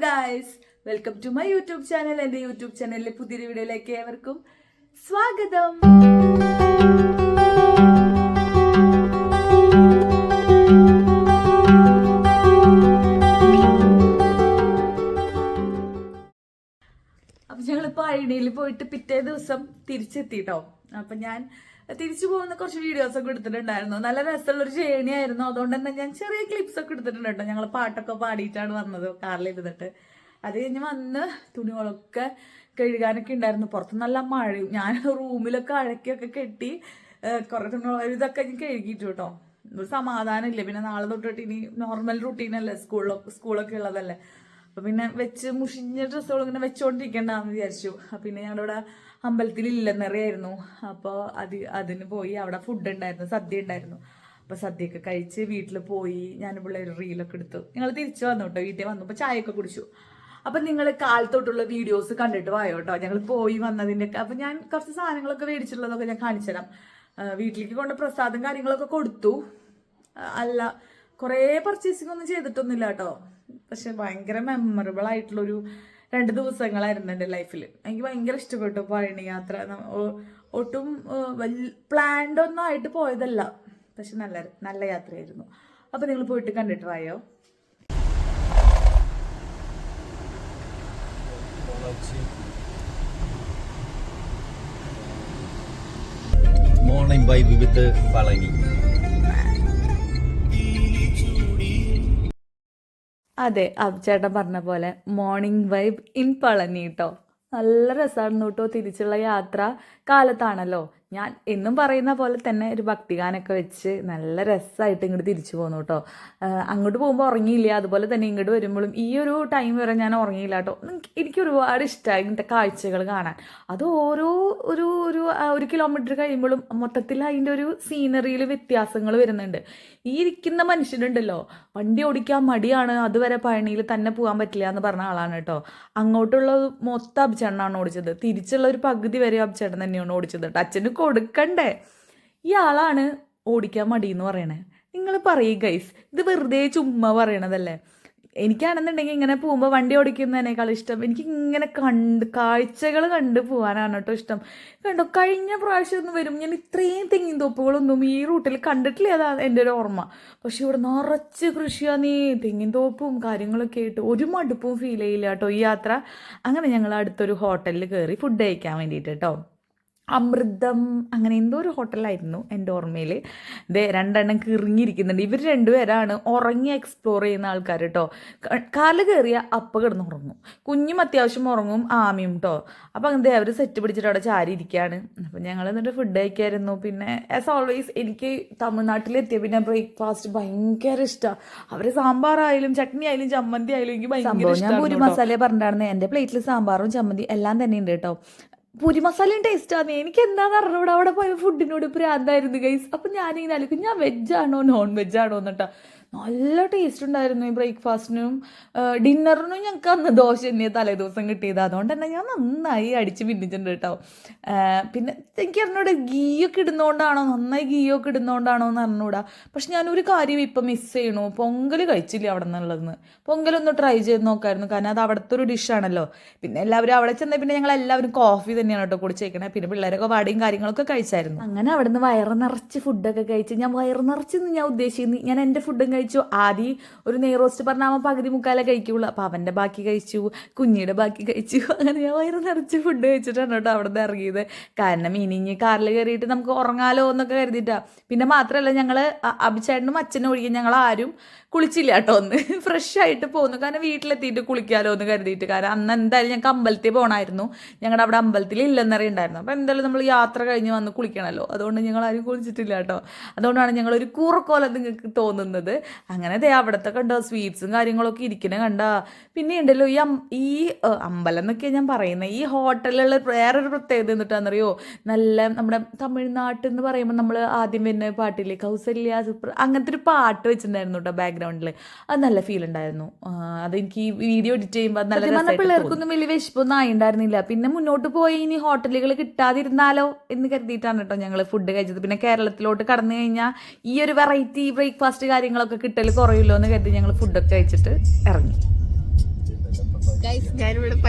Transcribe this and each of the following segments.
Guys, welcome to my YouTube channel. എൻ്റെ YouTube ചാനലിലെ പുതിയൊരു വീഡിയോയിലേക്ക് ഏവർക്കും സ്വാഗതം. അപ്പം ഞങ്ങൾ പഴനിയിൽ പോയിട്ട് പിറ്റേ ദിവസം തിരിച്ചെത്തിട്ടോ. അപ്പം ഞാൻ തിരിച്ചു പോകുന്ന കുറച്ച് വീഡിയോസ് ഒക്കെ എടുത്തിട്ടുണ്ടായിരുന്നു. നല്ല രസമുള്ളൊരു ജേണി ആയിരുന്നു. അതുകൊണ്ട് തന്നെ ഞാൻ ചെറിയ ക്ലിപ്സ് ഒക്കെ എടുത്തിട്ടുണ്ട് കേട്ടോ. ഞങ്ങൾ പാട്ടൊക്കെ പാടിയിട്ടാണ് വന്നത് കാറിലിരുന്നിട്ട്. അത് കഴിഞ്ഞ് വന്ന് തുണികളൊക്കെ കഴുകാനൊക്കെ ഉണ്ടായിരുന്നു. പുറത്ത് നല്ല മഴയും. ഞാൻ റൂമിലൊക്കെ അഴക്കൊക്കെ കെട്ടി കുറെ തുണികൾ ഇതൊക്കെ ഞാൻ കഴുകിയിട്ടു കേട്ടോ. ഒരു സമാധാനം ഇല്ല. പിന്നെ നാളെ തൊട്ടിട്ട് ഇനി നോർമൽ റുട്ടീനല്ലേ, സ്കൂളൊക്കെ ഉള്ളതല്ലേ. അപ്പം പിന്നെ വെച്ച് മുഷിഞ്ഞ ഡ്രസ്സുകൾ ഇങ്ങനെ വെച്ചുകൊണ്ടിരിക്കണ്ടെന്ന് വിചാരിച്ചു. പിന്നെ ഞങ്ങളുടെ അമ്പലത്തിൽ ഇല്ലെന്നറിയായിരുന്നു. അപ്പോൾ അതിന് പോയി. അവിടെ ഫുഡ് ഉണ്ടായിരുന്നു, സദ്യ ഉണ്ടായിരുന്നു. അപ്പോൾ സദ്യയൊക്കെ കഴിച്ച് വീട്ടിൽ പോയി. ഞാൻ പിള്ളേർ റീലൊക്കെ എടുത്തു. ഞങ്ങൾ തിരിച്ചു വന്നു കേട്ടോ. വീട്ടിൽ വന്നപ്പോൾ ചായയൊക്കെ കുടിച്ചു. അപ്പം നിങ്ങൾ കാലത്തോട്ടുള്ള വീഡിയോസ് കണ്ടിട്ട് വായോ കേട്ടോ. ഞങ്ങൾ പോയി വന്നതിൻ്റെ ഒക്കെ. അപ്പം ഞാൻ കുറച്ച് സാധനങ്ങളൊക്കെ മേടിച്ചിട്ടുള്ളതൊക്കെ ഞാൻ കാണിച്ചു തരാം. വീട്ടിലേക്ക് കൊണ്ട് പ്രസാദം കാര്യങ്ങളൊക്കെ കൊടുത്തു. അല്ല, കുറേ പർച്ചേസിംഗ് ഒന്നും ചെയ്തിട്ടൊന്നുമില്ല കേട്ടോ. പക്ഷെ ഭയങ്കര മെമ്മറബിൾ ആയിട്ടുള്ളൊരു 2 ദിവസങ്ങളായിരുന്നു എൻ്റെ ലൈഫിൽ. എനിക്ക് ഭയങ്കര ഇഷ്ടപ്പെട്ടു പഴനി യാത്ര. ഒട്ടും പ്ലാൻഡ് ഒന്നും ആയിട്ട് പോയതല്ല, പക്ഷെ നല്ല യാത്രയായിരുന്നു. അപ്പം നിങ്ങൾ പോയിട്ട് കണ്ടിട്ട് വായോ. മോർണിംഗ് വൈബ് വിത്ത് പളനി. അതെ, ചേട്ടൻ പറഞ്ഞ പോലെ മോർണിംഗ് വൈബ് ഇൻ പളനി കേട്ടോ. നല്ല രസമായിരുന്നു കേട്ടോ. തിരിച്ചുള്ള യാത്ര കാലത്താണല്ലോ. ഞാൻ എന്നും പറയുന്ന പോലെ തന്നെ ഒരു ഭക്തിഗാനൊക്കെ വെച്ച് നല്ല രസമായിട്ട് ഇങ്ങോട്ട് തിരിച്ചു പോന്നു കേട്ടോ. അങ്ങോട്ട് പോകുമ്പോൾ ഉറങ്ങിയില്ല. അതുപോലെ തന്നെ ഇങ്ങോട്ട് വരുമ്പോഴും ഈ ഒരു ടൈം വരെ ഞാൻ ഉറങ്ങിയില്ല കേട്ടോ. എനിക്ക് ഒരുപാട് ഇഷ്ടമായി ഇങ്ങനത്തെ കാഴ്ചകൾ കാണാൻ. അത് ഓരോ ഒരു കിലോമീറ്റർ കഴിയുമ്പോഴും മൊത്തത്തിൽ അതിൻ്റെ ഒരു സീനറിയിൽ വ്യത്യാസങ്ങൾ വരുന്നുണ്ട്. ഈ ഇരിക്കുന്ന മനുഷ്യനുണ്ടല്ലോ, വണ്ടി ഓടിക്കാൻ മടിയാണ്, അതുവരെ പഴനിയിൽ തന്നെ പോകാൻ പറ്റില്ല എന്ന് പറഞ്ഞ ആളാണ് കേട്ടോ. അങ്ങോട്ടുള്ളത് മൊത്തം അഭിചേട്ടനാണ് ഓടിച്ചത്. തിരിച്ചുള്ള ഒരു പകുതി വരെ അഭിചേട്ടൻ തന്നെയാണ് ഓടിച്ചത് കേട്ടോ. അച്ഛന് കൊടുക്കണ്ടേ. ഈ ആളാണ് ഓടിക്കാൻ മടിയെന്ന് പറയണേ. നിങ്ങൾ പറയും ഗൈസ്, ഇത് വെറുതെ ചുമ്മാ പറയണതല്ലേ. എനിക്കാണെന്നുണ്ടെങ്കിൽ ഇങ്ങനെ പോകുമ്പോൾ വണ്ടി ഓടിക്കുന്നതിനേക്കാൾ ഇഷ്ടം എനിക്ക് ഇങ്ങനെ കാഴ്ചകൾ കണ്ട് പോകാനാണ് കേട്ടോ ഇഷ്ടം. കണ്ടോ, കഴിഞ്ഞ പ്രാവശ്യം ഒന്ന് വരും ഞാൻ ഇത്രയും തെങ്ങിൻ തോപ്പുകളൊന്നും ഈ റൂട്ടിൽ കണ്ടിട്ടില്ല. അതാണ് എൻ്റെ ഒരു ഓർമ്മ. പക്ഷെ ഇവിടെ നിറച്ച് കൃഷിയാണ്, തെങ്ങിൻ തോപ്പും കാര്യങ്ങളൊക്കെ ആയിട്ട് ഒരു മടുപ്പും ഫീൽ ചെയ്യില്ല കേട്ടോ ഈ യാത്ര. അങ്ങനെ ഞങ്ങൾ അടുത്തൊരു ഹോട്ടലിൽ കയറി ഫുഡ് കഴിക്കാൻ വേണ്ടിയിട്ട് കേട്ടോ. അമൃതം അങ്ങനെ എന്തോ ഒരു ഹോട്ടലായിരുന്നു എൻ്റെ ഓർമ്മയിൽ. ഇതേ 2 എണ്ണം കിറങ്ങിയിരിക്കുന്നുണ്ട്. ഇവർ 2 പേരാണ് ഉറങ്ങി എക്സ്പ്ലോർ ചെയ്യുന്ന ആൾക്കാർ കേട്ടോ. കാല് കയറിയ അപ്പം കിടന്ന് ഉറങ്ങും. കുഞ്ഞും അത്യാവശ്യം ഉറങ്ങും, ആമയും കേട്ടോ. അപ്പം അങ്ങനത്തെ അവർ സെറ്റ് പിടിച്ചിട്ട് അവിടെ ചാരി ഇരിക്കുകയാണ്. അപ്പം ഞങ്ങൾ എന്നിട്ട് ഫുഡ് കഴിക്കായിരുന്നു. പിന്നെ ആസ് ഓൾവേസ് എനിക്ക് തമിഴ്നാട്ടിലെത്തിയ പിന്നെ ബ്രേക്ക്ഫാസ്റ്റ് ഭയങ്കര ഇഷ്ടമാണ്. അവർ സാമ്പാറായാലും ചട്നി ആയാലും ചമ്മന്തി ആയാലും എനിക്ക് ഭയങ്കര ഇഷ്ടമാണ്. ഞാൻ പൂരി മസാല പറഞ്ഞിട്ടായിരുന്നു. എൻ്റെ പ്ലേറ്റിൽ സാമ്പാറും ചമ്മന്തി എല്ലാം തന്നെ ഉണ്ട് കേട്ടോ. പൂരി മസാലയും ടേസ്റ്റാണ്. എനിക്ക് എന്താണെന്ന് അറിഞ്ഞൂടെ. അവിടെ പോയ ഫുഡിനോട് പ്രാന്തായിരുന്നു ഗൈസ്. അപ്പം ഞാനിങ്ങനെ ആലോചിക്കും, ഞാൻ വെജാണോ നോൺ വെജാണോ എന്നിട്ടാ. നല്ല ടേസ്റ്റ് ഉണ്ടായിരുന്നു ഈ ബ്രേക്ക്ഫാസ്റ്റിനും ഡിന്നറിനും. ഞങ്ങൾക്ക് അന്ന് ദോശ തന്നെയാണ് തലേദിവസം കിട്ടിയത്. അതുകൊണ്ട് തന്നെ ഞാൻ നന്നായി അടിച്ച് പിന്നിച്ചിട്ടുണ്ട് കേട്ടോ. പിന്നെ എനിക്ക് അറിഞ്ഞൂടെ ഗീയൊക്കെ ഇടുന്നതുകൊണ്ടാണോ, നന്നായി ഗീയൊക്കെ ഇടുന്നതുകൊണ്ടാണോ എന്ന് അറിഞ്ഞൂടാ. പക്ഷെ ഞാനൊരു കാര്യം ഇപ്പം മിസ് ചെയ്യണു. പൊങ്കൽ കഴിച്ചില്ല അവിടെ നിന്നുള്ളതെന്ന്. പൊങ്കലൊന്ന് ട്രൈ ചെയ്ത് നോക്കായിരുന്നു. കാരണം അത് അവിടുത്തെ ഒരു ഡിഷാണല്ലോ. പിന്നെ എല്ലാവരും അവിടെ ചെന്നാൽ പിന്നെ ഞങ്ങൾ എല്ലാവരും കോഫി തന്നെയാണ് കേട്ടോ കുടിച്ചേക്കണേ. പിന്നെ പിള്ളേരൊക്കെ വടയും കാര്യങ്ങളൊക്കെ കഴിച്ചായിരുന്നു. അങ്ങനെ അവിടെ നിന്ന് വയറ് നിറച്ച് ഫുഡൊക്കെ കഴിച്ച്, ഞാൻ വയറ് നിറച്ചെന്ന് ഞാൻ ഉദ്ദേശിക്കുന്നത് ഞാൻ എൻ്റെ ഫുഡും കഴിച്ചു. ആദ്യം ഒരു നെയ് റോസ്റ്റ് പറഞ്ഞാൽ അവൻ പകുതി മുക്കാലേ കഴിക്കുള്ളൂ. അപ്പോൾ അവൻ്റെ ബാക്കി കഴിച്ചു, കുഞ്ഞിയുടെ ബാക്കി കഴിച്ചു. അങ്ങനെ ഞാൻ വയറ് നിറച്ച് ഫുഡ് കഴിച്ചിട്ടാണ് കേട്ടോ അവിടെ നിന്ന് ഇറങ്ങിയത്. കാരണം ഇനി കാറിൽ കയറിയിട്ട് നമുക്ക് ഉറങ്ങാലോ എന്നൊക്കെ കരുതിയിട്ടാണ്. പിന്നെ മാത്രമല്ല ഞങ്ങൾ അഭിചേട്ടനും അച്ഛനും ഒഴികെ ഞങ്ങൾ ആരും കുളിച്ചില്ല കേട്ടോ. ഒന്ന് ഫ്രഷ് ആയിട്ട് പോകുന്നു. കാരണം വീട്ടിലെത്തിയിട്ട് കുളിക്കാമല്ലോ എന്ന് കരുതിയിട്ട്. കാരണം അന്ന് എന്തായാലും ഞങ്ങൾക്ക് അമ്പലത്തിൽ പോകണമായിരുന്നു. ഞങ്ങളുടെ അവിടെ അമ്പലത്തിൽ ഇല്ലെന്നറിയുണ്ടായിരുന്നു. അപ്പോൾ എന്തായാലും നമ്മൾ യാത്ര കഴിഞ്ഞ് വന്ന് കുളിക്കണമല്ലോ. അതുകൊണ്ട് ഞങ്ങൾ ആരും കുളിച്ചിട്ടില്ല കേട്ടോ. അതുകൊണ്ടാണ് ഞങ്ങളൊരു കൂറക്കോലം നിങ്ങൾക്ക് തോന്നുന്നത്. അങ്ങനെ അവിടുത്തെ കണ്ടോ സ്വീറ്റ്സും കാര്യങ്ങളൊക്കെ ഇരിക്കണ കണ്ട. പിന്നെ ഉണ്ടല്ലോ ഈ അമ്പലം എന്നൊക്കെയാണ് ഞാൻ പറയുന്നത്. ഈ ഹോട്ടലിലുള്ള വേറൊരു പ്രത്യേകത എന്നിട്ടാണെന്നറിയോ, നല്ല നമ്മുടെ തമിഴ്നാട്ടിൽ എന്ന് പറയുമ്പോൾ നമ്മൾ ആദ്യം വരുന്ന പാട്ടില്ലേ കൗസല്യ സൂപ്പർ, അങ്ങനത്തെ ഒരു പാട്ട് വെച്ചിട്ടുണ്ടായിരുന്നു കേട്ടോ ബാക്ക്ഗ്രൗണ്ടിൽ. അത് നല്ല ഫീൽ ഉണ്ടായിരുന്നു. അതെനിക്ക് ഈ വീഡിയോ എഡിറ്റ് ചെയ്യുമ്പോൾ നല്ല പിള്ളേർക്കൊന്നും വലിയ വിശപ്പൊന്നും ആയിണ്ടായിരുന്നില്ല. പിന്നെ മുന്നോട്ട് പോയി ഇനി ഹോട്ടലുകൾ കിട്ടാതിരുന്നാലോ എന്ന് കരുതിയിട്ടാണ് കേട്ടോ ഞങ്ങൾ ഫുഡ് കഴിച്ചത്. പിന്നെ കേരളത്തിലോട്ട് കടന്നു കഴിഞ്ഞാൽ ഈ ഒരു വെറൈറ്റി ബ്രേക്ക്ഫാസ്റ്റ് കാര്യങ്ങളൊക്കെ കിട്ടൽ കുറയുമല്ലോ എന്ന് കരുതി ഞങ്ങൾ ഫുഡൊക്കെ കഴിച്ചിട്ട് ഇറങ്ങി.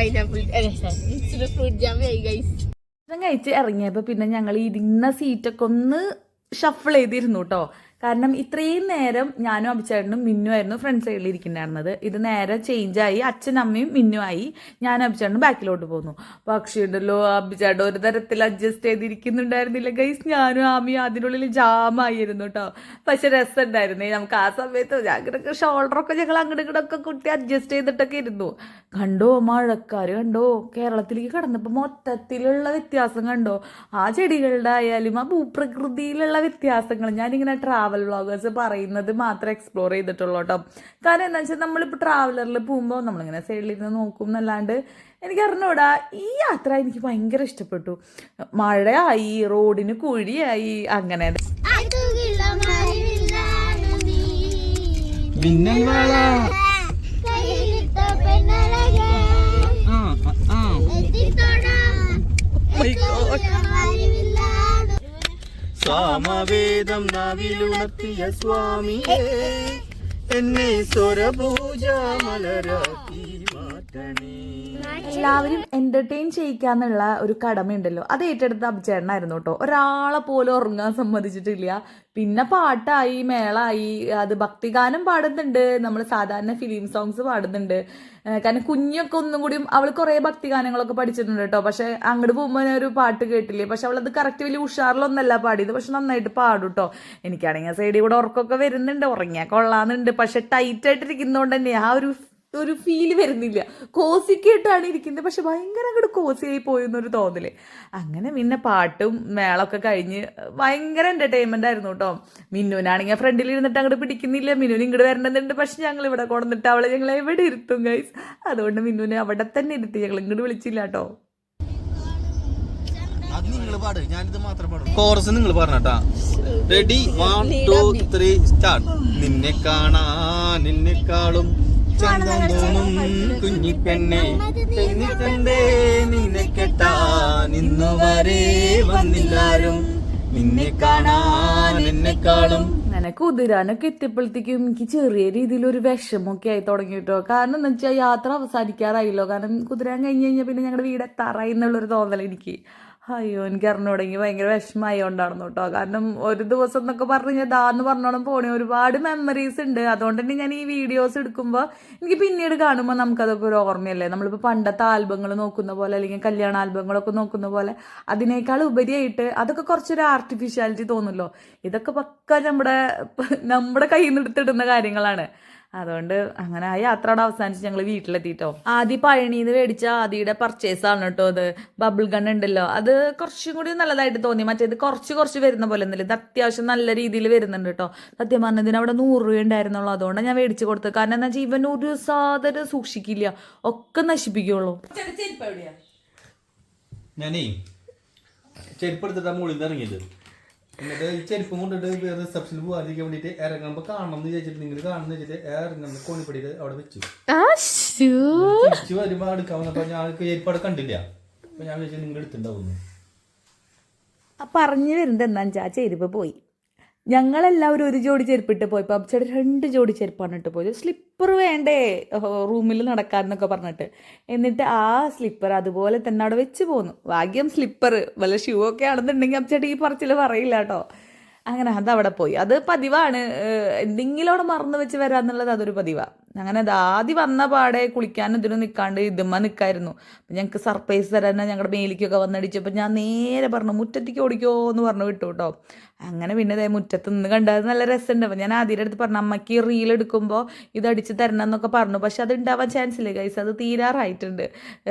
Pineapple mixed fruit jam guys. കഴിച്ച് ഇറങ്ങിയപ്പോൾ പിന്നെ ഞങ്ങൾ ഇരുന്ന സീറ്റൊക്കെ ഒന്ന് ഷഫിൾ ചെയ്തിരുന്നു കേട്ടോ. കാരണം ഇത്രയും നേരം ഞാനും അഭിചേട്ടനും മിന്നുമായിരുന്നു ഫ്രണ്ട് സൈഡിൽ ഇരിക്കുന്നുണ്ടായിരുന്നത്. ഇത് നേരെ ചേഞ്ചായി അച്ഛനും അമ്മയും മിന്നുമായി, ഞാനും അഭിചേട്ടനും ബാക്കിലോട്ട് പോന്നു. പക്ഷേ ഉണ്ടല്ലോ അഭിചേട്ടൻ ഒരു തരത്തിൽ അഡ്ജസ്റ്റ് ചെയ്തിരിക്കുന്നുണ്ടായിരുന്നില്ല ഗൈസ്. ഞാനും ആമിയും അതിനുള്ളിൽ ജാമായിരുന്നു കേട്ടോ. പക്ഷെ രസമുണ്ടായിരുന്നേ നമുക്ക് ആ സമയത്ത്. ഞങ്ങളുടെ ഷോൾഡറൊക്കെ ഞങ്ങൾ അങ്ങോട്ട് ഇങ്ങോട്ടൊക്കെ കുട്ടി അഡ്ജസ്റ്റ് ചെയ്തിട്ടൊക്കെ ഇരുന്നു. കണ്ടോ മഴക്കാര് കണ്ടോ, കേരളത്തിലേക്ക് കടന്നപ്പോൾ മൊത്തത്തിലുള്ള വ്യത്യാസം കണ്ടോ. ആ ചെടികളുടെ ആയാലും ആ ഭൂപ്രകൃതിയിലുള്ള വ്യത്യാസങ്ങൾ ഞാനിങ്ങനെ ട്രാവൽ വ്ളോഗേഴ്സ് പറയുന്നത് മാത്രമേ എക്സ്പ്ലോർ ചെയ്തിട്ടുള്ളൂ കേട്ടോ. കാരണം എന്താ വെച്ചാൽ നമ്മളിപ്പോൾ ട്രാവലറിൽ പോകുമ്പോൾ നമ്മളിങ്ങനെ സൈഡിലിരുന്ന് നോക്കും എന്നല്ലാണ്ട് എനിക്ക് അറിഞ്ഞൂടാ. ഈ യാത്ര എനിക്ക് ഭയങ്കര ഇഷ്ടപ്പെട്ടു. മഴയായി, റോഡിന് കുഴിയായി, അങ്ങനെ സാമവേദം നാവിലുണർത്തിയ സ്വാമിയേ എന്നെ സ്വരപൂജ മലരാക്കി മാറ്റണേ. എല്ലാവരും എന്റർടൈൻ ചെയ്യിക്കാന്നുള്ള ഒരു കടമയുണ്ടല്ലോ, അത് ഏറ്റെടുത്ത അഭിചേട്ടനായിരുന്നു കേട്ടോ. ഒരാളെ പോലും ഉറങ്ങാൻ സമ്മതിച്ചിട്ടില്ല. പിന്നെ പാട്ടായി, മേളായി, അത് ഭക്തിഗാനം പാടുന്നുണ്ട്, നമ്മൾ സാധാരണ ഫിലിം സോങ്സ് പാടുന്നുണ്ട്. കാരണം കുഞ്ഞൊക്കെ ഒന്നും കൂടി അവൾ കുറേ ഭക്തിഗാനങ്ങളൊക്കെ പഠിച്ചിട്ടുണ്ട് കേട്ടോ. പക്ഷെ അങ്ങോട്ട് പോകുമ്പോൾ ഒരു പാട്ട് കേട്ടില്ലേ, പക്ഷെ അവളത് കറക്റ്റ് വലിയ ഉഷാറിലൊന്നല്ല പാടിയത്, പക്ഷെ നന്നായിട്ട് പാടും കേട്ടോ. എനിക്കാണെങ്കിൽ സൈഡിൽ കൂടെ ഉറക്കമൊക്കെ വരുന്നുണ്ട്, ഉറങ്ങിയാൽ കൊള്ളാന്നുണ്ട്. പക്ഷെ ടൈറ്റ് ആയിട്ടിരിക്കുന്നതുകൊണ്ട് തന്നെ ആ ഒരു ഫീല് വരുന്നില്ല. കോസിക്കായിട്ടാണ് ഇരിക്കുന്നത്, പക്ഷെ ഭയങ്കര അങ്ങോട്ട് കോസിയായി പോയെന്നൊരു തോന്നല്. അങ്ങനെ പിന്നെ പാട്ടും മേളൊക്കെ കഴിഞ്ഞ് ഭയങ്കര എന്റർടൈൻമെന്റ് ആയിരുന്നു കേട്ടോ. മിന്നുവിനാണെങ്കിൽ ഫ്രണ്ടിൽ ഇരുന്നിട്ട് അങ്ങോട്ട് പിടിക്കുന്നില്ല, മിന്നുവിന് ഇങ്ങോട്ട് വരണമെന്നുണ്ട്. പക്ഷെ ഞങ്ങൾ ഇവിടെ കൊണ്ടുവന്നിട്ട് അവളെ ഞങ്ങൾ എവിടെ ഇരുത്തും ഗൈസ്. അതുകൊണ്ട് മിന്നുവിനെ അവിടെ തന്നെ ഇരുത്തി, ഞങ്ങൾ ഇങ്ങോട്ട് വിളിച്ചില്ല കേട്ടോ. അത് നിങ്ങൾ പാട്, ഞാനിത് മാത്രം പാടും. കോറസ് നിങ്ങൾ പറഞ്ഞാ. Ready, 1 2 3 start. നിന്നെ കാണാൻ നിന്നെക്കാളും ചന്തം തോന്നും കുഞ്ഞിപ്പെണ്ണെ, പെണ്ണിത്തണ്ടേ നിന്നെ കെട്ടാൻ ഇന്നു വരെ വന്നില്ലാരും, നിന്നെ കാണാൻ എന്നെക്കാളും. അങ്ങനെ കുതിരാനൊക്കെ എത്തിയപ്പോഴത്തേക്കും എനിക്ക് ചെറിയ രീതിയിൽ ഒരു വിഷമൊക്കെ ആയി തുടങ്ങി കേട്ടോ. കാരണം എന്ന് വെച്ചാൽ യാത്ര അവസാനിക്കാറായില്ലോ. കാരണം കുതിരാൻ കഴിഞ്ഞ് കഴിഞ്ഞാൽ പിന്നെ ഞങ്ങളുടെ വീട് എത്താറായി എന്നുള്ളൊരു തോന്നൽ എനിക്ക്. അയ്യോ, എനിക്ക് അറിഞ്ഞുടങ്ങി ഭയങ്കര വിഷമമായി കൊണ്ടായിരുന്നു കേട്ടോ. കാരണം ഒരു ദിവസം എന്നൊക്കെ പറഞ്ഞു കഴിഞ്ഞാൽ ദാന്ന് പറഞ്ഞോളം പോണേ ഒരുപാട് മെമ്മറീസ് ഉണ്ട്. അതുകൊണ്ട് തന്നെ ഞാൻ ഈ വീഡിയോസ് എടുക്കുമ്പോൾ എനിക്ക് പിന്നീട് കാണുമ്പോൾ നമുക്കതൊക്കെ ഒരു ഓർമ്മയല്ലേ. നമ്മളിപ്പോൾ പണ്ടത്തെ ആൽബങ്ങൾ നോക്കുന്ന പോലെ, അല്ലെങ്കിൽ കല്യാണ ആൽബങ്ങളൊക്കെ നോക്കുന്ന പോലെ, അതിനേക്കാൾ ഉപരിയായിട്ട് അതൊക്കെ കുറച്ചൊരു ആർട്ടിഫിഷ്യാലിറ്റി തോന്നുമല്ലോ. ഇതൊക്കെ പക്ക നമ്മുടെ കയ്യിൽ നിന്ന് എടുത്തിടുന്ന കാര്യങ്ങളാണ്. അതുകൊണ്ട് അങ്ങനെ ആ യാത്രയുടെ അവസാനിച്ച് ഞങ്ങൾ വീട്ടിലെത്തിയിട്ടോ. ആദ്യം പഴനിന്ന് മേടിച്ച ആദിയുടെ പർച്ചേസ് ആണ് കേട്ടോ. അത് ബബിൾ ഗൺ ഉണ്ടല്ലോ, അത് കുറച്ചും കൂടി നല്ലതായിട്ട് തോന്നി. മറ്റേത് കുറച്ച് വരുന്ന പോലെ ഒന്നുമില്ല, ഇത് അത്യാവശ്യം നല്ല രീതിയിൽ വരുന്നുണ്ട് കേട്ടോ. സത്യം പറഞ്ഞതിന് അവിടെ 100 രൂപ ഉണ്ടായിരുന്നുള്ളൂ. അതുകൊണ്ട് ഞാൻ മേടിച്ച് കൊടുത്തത്. കാരണം എന്താ വെച്ചാൽ ഇവൻ ഒരു സാധനം സൂക്ഷിക്കില്ല, ഒക്കെ നശിപ്പിക്കുള്ളൂ. ഞാനേ ചെരുപ്പ് എടുത്തിട്ടാ മുകളിൽ നിന്ന് ഇറങ്ങിയത്. എന്നിട്ട് ഈ ചെരുപ്പം കൊണ്ടിട്ട് റിസപ്ഷനിൽ പോകാതിരിക്കാൻ വേണ്ടിട്ട് ഇറങ്ങുമ്പോ കാണണം എന്ന് വിചാരിച്ചിട്ട്, നിങ്ങൾ കാണുന്ന വെച്ചിട്ട് ഇറങ്ങുന്ന കോണിപ്പടിയിട്ട് അവിടെ വെച്ചു. തിരിച്ചു വരുമ്പോ എടുക്കാൻ വന്നപ്പോ ഞാൻ ചെരുപ്പ് അവിടെ കണ്ടില്ല. അപ്പൊ ഞാൻ വിചാരിച്ചു നിങ്ങൾ എടുത്തിട്ടുണ്ടാവുന്നു. പറഞ്ഞു വരുന്നത് എന്താ വെച്ചാൽ ആ ചെരുപ്പ് പോയി. ഞങ്ങളെല്ലാവരും ഒരു ജോഡി ചെരുപ്പിട്ട് പോയപ്പോൾ അബ്ചേട്ടൻ 2 ജോഡി ചെരുപ്പാണ് ഇട്ട് പോയത്. സ്ലിപ്പർ വേണ്ടേ റൂമിൽ നടക്കാമെന്നൊക്കെ പറഞ്ഞിട്ട്. എന്നിട്ട് ആ സ്ലിപ്പർ അതുപോലെ തന്നെ അവിടെ വെച്ച് പോന്നു. ഭാഗ്യം സ്ലിപ്പർ, വല്ല ഷൂ ഒക്കെ ആണെന്നുണ്ടെങ്കിൽ അബ്ചേട്ടൻ ഈ പറച്ചിൽ പറയില്ല കേട്ടോ. അങ്ങനെ അതവിടെ പോയി. അത് പതിവാണ്, എന്തെങ്കിലും അവിടെ മറന്നു വെച്ച് വരാന്നുള്ളത് അതൊരു പതിവാണ്. അങ്ങനെ അത് ആദ്യം വന്ന പാടെ കുളിക്കാനും ഇതിനും നിൽക്കാണ്ട് ഇതുമ്മ നിൽക്കായിരുന്നു. അപ്പം ഞങ്ങൾക്ക് സർപ്രൈസ് തരാൻ ഞങ്ങളുടെ മേലിക്കൊക്കെ വന്നടിച്ചപ്പോൾ ഞാൻ നേരെ പറഞ്ഞു മുറ്റത്തേക്ക് ഓടിക്കോ എന്ന് പറഞ്ഞു വിട്ടു കേട്ടോ. അങ്ങനെ പിന്നെ മുറ്റത്ത് നിന്ന് കണ്ടത് നല്ല രസമുണ്ട്. അപ്പം ഞാൻ ആദ്യയുടെ അടുത്ത് പറഞ്ഞു അമ്മയ്ക്ക് റീൽ എടുക്കുമ്പോൾ ഇത് അടിച്ച് തരണം എന്നൊക്കെ പറഞ്ഞു. പക്ഷെ അത് ഉണ്ടാവാൻ ചാൻസ് ഇല്ല ഗൈസ്, അത് തീരാറായിട്ടുണ്ട്.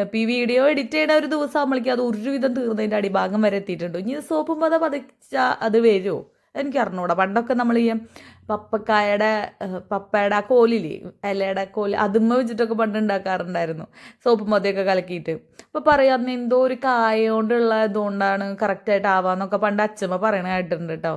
ഇപ്പം ഈ വീഡിയോ എഡിറ്റ് ചെയ്യണ ഒരു ദിവസം ആകുമ്പോഴേക്കും അത് ഒരുവിധം തീർന്നതിൻ്റെ അടിഭാഗം വരെ എത്തിയിട്ടുണ്ട്. ഇനി സോപ്പും പത പതച്ചാൽ അത് വരുമോ എനിക്ക് അറിഞ്ഞൂടാ. പണ്ടൊക്കെ നമ്മൾ ഈ പപ്പയുടെ ആ കോലില്ലേ, ഇലയുടെ കോല്, അതുമ്മ വെച്ചിട്ടൊക്കെ പണ്ട് ഉണ്ടാക്കാറുണ്ടായിരുന്നു സോപ്പ് മതിയൊക്കെ കലക്കിയിട്ട്. അപ്പോൾ പറയാം എന്തോ ഒരു കായ കൊണ്ടുള്ള ഇതുകൊണ്ടാണ് കറക്റ്റായിട്ട് ആവാന്നൊക്കെ പണ്ട് അച്ഛമ്മ പറയണ കേട്ടിട്ടുണ്ട് കേട്ടോ.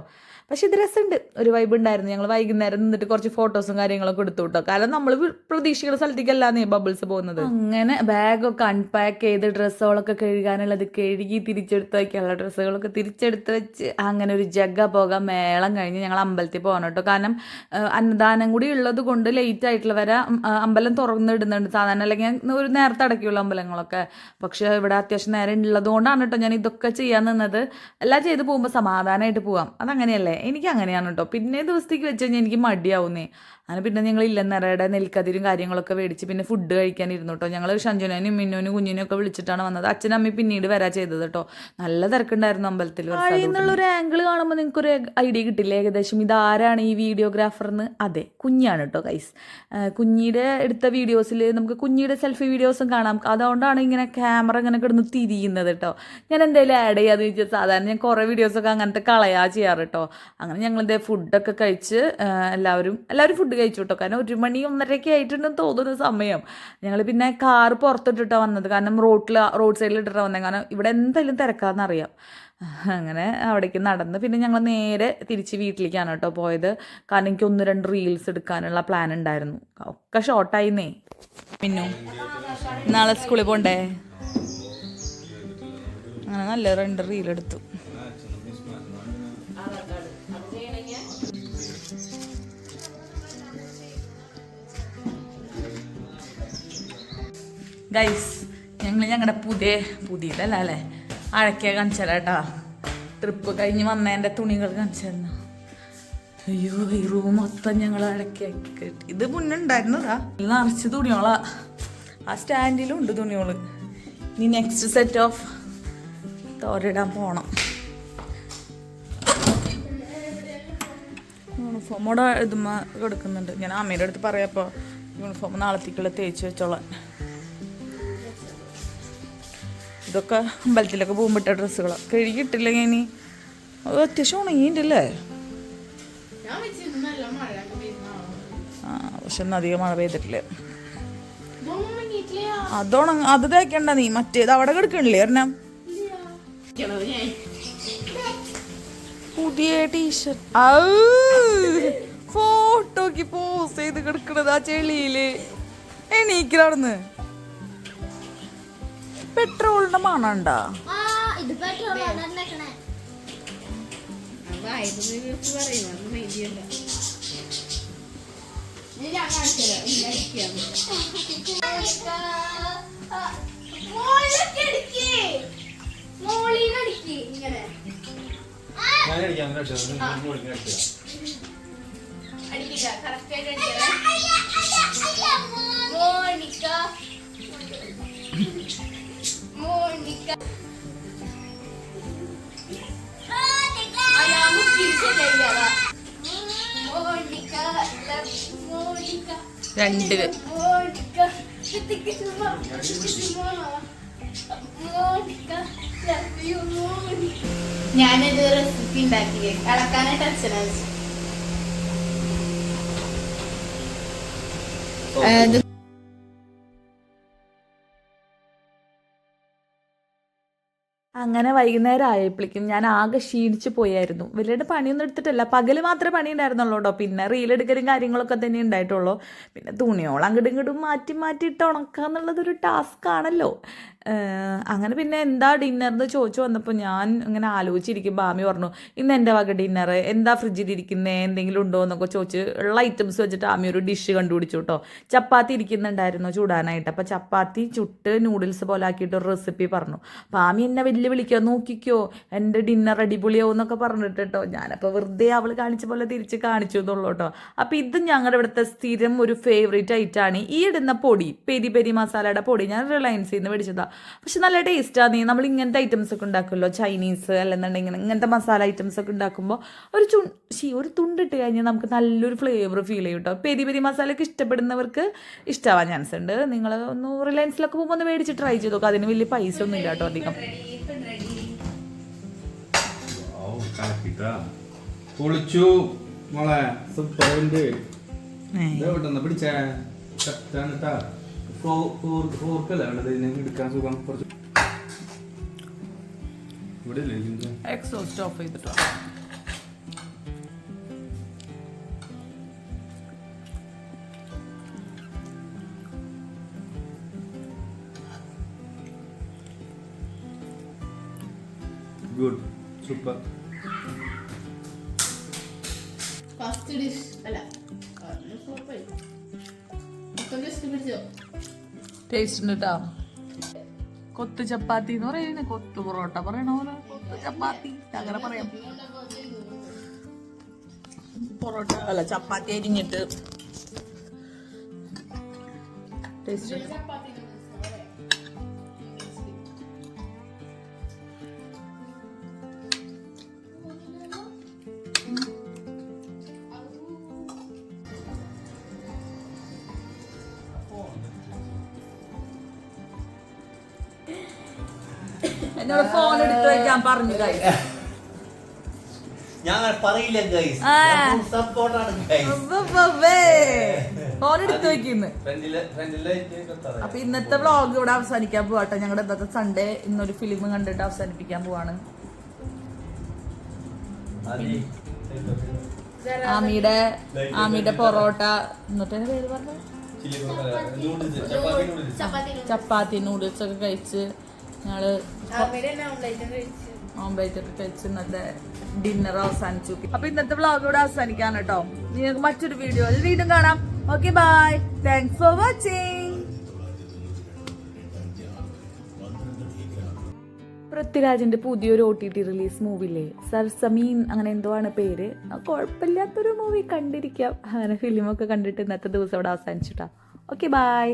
പക്ഷെ ഇത് രസമുണ്ട്, ഒരു വൈബ് ഉണ്ടായിരുന്നു. ഞങ്ങൾ വൈകുന്നേരം നിന്നിട്ട് കുറച്ച് ഫോട്ടോസും കാര്യങ്ങളൊക്കെ എടുത്തു കേട്ടോ. കാരണം നമ്മൾ പ്രതീക്ഷിക്കുന്ന സ്ഥലത്തേക്കല്ലാന്നേ ബബിൾസ് പോകുന്നത്. അങ്ങനെ ബാഗൊക്കെ അൺപാക്ക് ചെയ്ത് ഡ്രസ്സുകളൊക്കെ കഴുകാനുള്ളത് കഴുകി തിരിച്ചെടുത്ത് വയ്ക്കാനുള്ള ഡ്രസ്സുകളൊക്കെ തിരിച്ചെടുത്ത് വെച്ച് അങ്ങനെ ഒരു ജഗ പോകാൻ മേളം കഴിഞ്ഞ് ഞങ്ങൾ അമ്പലത്തിൽ പോകണം കേട്ടോ. കാരണം അന്നദാനം കൂടി ഉള്ളത് കൊണ്ട് ലേറ്റ് ആയിട്ടുള്ള വരെ അമ്പലം തുറന്നിടുന്നുണ്ട് സാധാരണ, അല്ലെങ്കിൽ ഒരു നേരത്തെ അടയ്ക്കുള്ള അമ്പലങ്ങളൊക്കെ. പക്ഷേ ഇവിടെ അത്യാവശ്യം നേരം ഉള്ളത് കൊണ്ടാണ് കേട്ടോ ഞാൻ ഇതൊക്കെ ചെയ്യാൻ നിന്നത്. എല്ലാം ചെയ്ത് പോകുമ്പോൾ സമാധാനമായിട്ട് പോവാം, അതങ്ങനെയല്ലേ, എനിക്ക് അങ്ങനെയാണ് കേട്ടോ. പിന്നെ ദിവസത്തേക്ക് വെച്ച് കഴിഞ്ഞാൽ എനിക്ക് മടിയാവുന്നേ. അങ്ങനെ പിന്നെ ഞങ്ങൾ ഇല്ലെന്നറയുടെ നെൽക്കതിരും കാര്യങ്ങളൊക്കെ മേടിച്ച് പിന്നെ ഫുഡ് കഴിക്കാനിരുന്നു കേട്ടോ. ഞങ്ങൾ ഷഞ്ജുനും മിന്നുനും കുഞ്ഞിനും ഒക്കെ വിളിച്ചിട്ടാണ് വന്നത്. അച്ഛനും അമ്മയും പിന്നീട് വരാ ചെയ്തത് കേട്ടോ. നല്ല തിരക്കുണ്ടായിരുന്നു അമ്പലത്തിൽ. എന്നുള്ളൊരു ആംഗിൾ കാണുമ്പോൾ നിങ്ങൾക്കൊരു ഐഡിയ കിട്ടില്ല ഏകദേശം ഇതാരാണ് ഈ വീഡിയോഗ്രാഫർ എന്ന്? അതെ, കുഞ്ഞാണ് കേട്ടോ ഗൈസ്. കുഞ്ഞിയുടെ എടുത്ത വീഡിയോസിൽ നമുക്ക് കുഞ്ഞിയുടെ സെൽഫി വീഡിയോസും കാണാം. അതുകൊണ്ടാണ് ഇങ്ങനെ ക്യാമറ ഇങ്ങനെ കിടന്ന് തിരിയുന്നത് കേട്ടോ. ഞാൻ എന്തായാലും ആഡ് ചെയ്യാന്ന് ചോദിച്ചാൽ സാധാരണ ഞാൻ കുറേ വീഡിയോസൊക്കെ അങ്ങനത്തെ കളയാ ചെയ്യാറ് കേട്ടോ. അങ്ങനെ ഞങ്ങളെന്തേ ഫുഡൊക്കെ കഴിച്ച് എല്ലാവരും ഫുഡ് കഴിച്ചു കേട്ടോ. കാരണം 1 മണി 1:30 ആയിട്ടുണ്ടെന്ന് തോന്നുന്ന സമയം. ഞങ്ങൾ പിന്നെ കാറ് പുറത്തിട്ടിട്ടാണ് വന്നത്. കാരണം റോഡ് സൈഡിൽ ഇട്ടിട്ടാണ് വന്നത്. കാരണം ഇവിടെ എന്തായാലും തിരക്കാന്നറിയാം. അങ്ങനെ അവിടേക്ക് നടന്ന് പിന്നെ ഞങ്ങൾ നേരെ തിരിച്ച് വീട്ടിലേക്കാണ് കേട്ടോ പോയത്. കാരണം എനിക്ക് 1-2 റീൽസ് എടുക്കാനുള്ള പ്ലാൻ ഉണ്ടായിരുന്നു. ഒക്കെ ഷോർട്ടായിന്നേ. പിന്നെ നാളെ സ്കൂളിൽ പോണ്ടേ, അങ്ങനെ നല്ല 2 റീലെടുത്തു. ഗൈസ് ഞങ്ങളുടെ പുതിയതല്ല അല്ലേ അഴക്കിയ കാണിച്ചാലേട്ടാ. ട്രിപ്പ് കഴിഞ്ഞ് വന്നതിൻ്റെ തുണികൾ കാണിച്ചായിരുന്നു. അയ്യോ ഈ റൂം മൊത്തം ഞങ്ങൾ അഴക്കി കെട്ടി. ഇത് മുന്നേ ഉണ്ടായിരുന്നതാ, നിറച്ച് തുണിയോളാ. ആ സ്റ്റാൻഡിലും ഉണ്ട് തുണിയോൾ. ഇനി നെക്സ്റ്റ് സെറ്റ് ഓഫ് തോരിടാൻ പോണം. യൂണിഫോമോടെ ഇതുമ്മ കൊടുക്കുന്നുണ്ട്. ഞാൻ അമ്മയുടെ അടുത്ത് പറയാപ്പോൾ യൂണിഫോം നാളത്തേക്കുള്ള തേച്ച് വെച്ചോളാൻ. ഇതൊക്കെ അമ്പലത്തിലൊക്കെ പോകുമ്പോട്ട ഡ്രസ്സുകളാണ്. കഴുകിയിട്ടില്ലെങ്കിൽ ഇനി അത് അത്യാവശ്യം ഉണങ്ങിയിട്ടല്ലേ. പക്ഷെ ഒന്നും അധികം മഴ പെയ്തിട്ടില്ല. അത് തേക്കണ്ട നീ, മറ്റേത് അവിടെ കിടക്കണില്ലേ ഒരെണ്ണം പുതിയ ടീഷർട്ട് ഫോട്ടോക്ക് പോസ് ചെയ്ത് കിടക്കണത് ആ ചെളിയില്. എണീക്കലാണെന്ന് പെട്രോളിന്റെ മണണ്ടാ. ഞാനിത് റെസിപ്പി ഉണ്ടാക്കി അളക്കാനായിട്ട് അച്ഛനാണ്. അങ്ങനെ വൈകുന്നേരം ആയപ്പോഴേക്കും ഞാൻ ആകെ ക്ഷീണിച്ച് പോയായിരുന്നു. വലിയ പണിയൊന്നും എടുത്തിട്ടില്ല, പകൽ മാത്രമേ പണി ഉണ്ടായിരുന്നുള്ളൂ കേട്ടോ. പിന്നെ റീലെടുക്കലും കാര്യങ്ങളൊക്കെ തന്നെ ഉണ്ടായിട്ടുള്ളൂ. പിന്നെ തുണിയോളം അങ്ങോട്ടും ഇങ്ങോട്ടും മാറ്റിയിട്ട് ഉണക്കുക എന്നുള്ളതൊരു ടാസ്ക് ആണല്ലോ. അങ്ങനെ പിന്നെ എന്താ ഡിന്നറിന് ചോദിച്ചു വന്നപ്പോൾ ഞാൻ ഇങ്ങനെ ആലോചിച്ചിരിക്കും. ബാമി പറഞ്ഞു ഇന്ന് എൻ്റെ വക ഡിന്നർ എന്താ ഫ്രിഡ്ജിലിരിക്കുന്നത് എന്തെങ്കിലും ഉണ്ടോ എന്നൊക്കെ ചോദിച്ച് ഉള്ള ഐറ്റംസ് വെച്ചിട്ട് ആമി ഒരു ഡിഷ് കണ്ടുപിടിച്ചു കേട്ടോ. ചപ്പാത്തി ഇരിക്കുന്നുണ്ടായിരുന്നു ചൂടാനായിട്ട്. അപ്പോൾ ചപ്പാത്തി ചുട്ട് നൂഡിൽസ് പോലെ ആക്കിയിട്ട് ഒരു റെസിപ്പി പറഞ്ഞു. അപ്പോൾ ആമി എന്നെ വലിയ വിളിക്കോ, നോക്കിക്കോ എൻ്റെ ഡിന്നർ അടിപൊളിയോ എന്നൊക്കെ പറഞ്ഞിട്ട് കേട്ടോ. ഞാനപ്പോൾ വെറുതെ അവൾ കാണിച്ച പോലെ തിരിച്ച് കാണിച്ചു എന്നുള്ളൂ കേട്ടോ. അപ്പോൾ ഇത് ഞങ്ങളുടെ ഇവിടുത്തെ സ്ഥിരം ഒരു ഫേവറേറ്റ് ഐറ്റമാണ്. ഈ ഇടുന്ന പൊടി പെരി പെരി മസാലയുടെ പൊടി ഞാൻ റിലയൻസിൽ നിന്ന് മേടിച്ചതാണ്. പക്ഷെ നല്ല ടേസ്റ്റാണ്. നമ്മൾ ഇങ്ങനത്തെ ഐറ്റംസ് ഒക്കെ ഉണ്ടാക്കുമല്ലോ, ചൈനീസ് അല്ലെന്നുണ്ടെങ്കിൽ ഇങ്ങനത്തെ മസാല ഐറ്റംസ് ഒക്കെ ഉണ്ടാക്കുമ്പോൾ ഒരു തുണ്ടിട്ട് കഴിഞ്ഞാൽ നമുക്ക് നല്ലൊരു ഫ്ലേവർ ഫീൽ ചെയ്യും കേട്ടോ. പെരി പെരി മസാലയൊക്കെ ഇഷ്ടപ്പെടുന്നവർക്ക് ഇഷ്ടമാവാൻ ചാൻസ് ഉണ്ട്. നിങ്ങൾ ഒന്ന് റിലയൻസിലൊക്കെ പോകുമ്പോൾ ഒന്ന് മേടിച്ച് ട്രൈ ചെയ്ത് നോക്കുക. അതിന് വലിയ പൈസ ഒന്നും ഇല്ല കേട്ടോ അധികം. പൊളിച്ചു മോളെ, സൂപ്പർ പിടിച്ചേ ഫോർക്കല്ലേ എടുക്കാൻ സുഖം. കുറച്ച് ഇവിടെ എക്സോസ്റ്റ് ഓഫ് ചെയ്തിട്ടോ. Good super. ഫസ്റ്റ് ഡിഷ് അല്ല പിടിച്ചോ. ടേസ്റ്റ് ഉണ്ട് കേട്ടോ. കൊത്തു ചപ്പാത്തി എന്ന് പറയുന്നത് കൊത്തു പൊറോട്ട പറയണ പോലെ കൊത്തു ചപ്പാത്തി അങ്ങനെ പറയാം. പൊറോട്ട അല്ല ചപ്പാത്തി അരിഞ്ഞിട്ട് ടേസ്റ്റ്. എന്നോട് ഫോൺ എടുത്ത് വയ്ക്കാൻ പറഞ്ഞു guys. ഞാൻ പറയില്ല ഗൈസ്, സപ്പോർട്ടാണ് ഫോൺ എടുത്ത് വയ്ക്കുന്നു. അപ്പൊ ഇന്നത്തെ വ്ളോഗ് ഇവിടെ അവസാനിക്കാൻ പോവാട്ടെ. ഞങ്ങളുടെ ഇന്നത്തെ സൺഡേ ഇന്നൊരു ഫിലിം കണ്ടിട്ട് അവസാനിപ്പിക്കാൻ പോവാണ്. ആമിയുടെ പൊറോട്ട എന്നിട്ട് പേര് പറഞ്ഞു ചപ്പാത്തി നൂഡിൽസ് ഒക്കെ കഴിച്ച് ഞങ്ങള് ഓംപ്ലേറ്റ് ഒക്കെ കഴിച്ച് ഇന്നത്തെ ഡിന്നർ അവസാനിച്ചു. അപ്പൊ ഇന്നത്തെ വ്ളോഗ് ഇവിടെ അവസാനിക്കാണ് കേട്ടോ. നിങ്ങൾക്ക് മറ്റൊരു വീഡിയോയിൽ വീണ്ടും കാണാം. Okay bye, thanks for watching. പൃഥ്വിരാജിന്റെ പുതിയൊരു OTT റിലീസ് മൂവില്ലേ, സർസമീൻ അങ്ങനെ എന്തോ ആണ് പേര്. കുഴപ്പമില്ലാത്തൊരു മൂവി കണ്ടിരിക്കാം. അങ്ങനെ ഫിലിമൊക്കെ കണ്ടിട്ട് ഇന്നത്തെ ദിവസം ഇവിടെ അവസാനിച്ചിട്ടാ. Okay bye.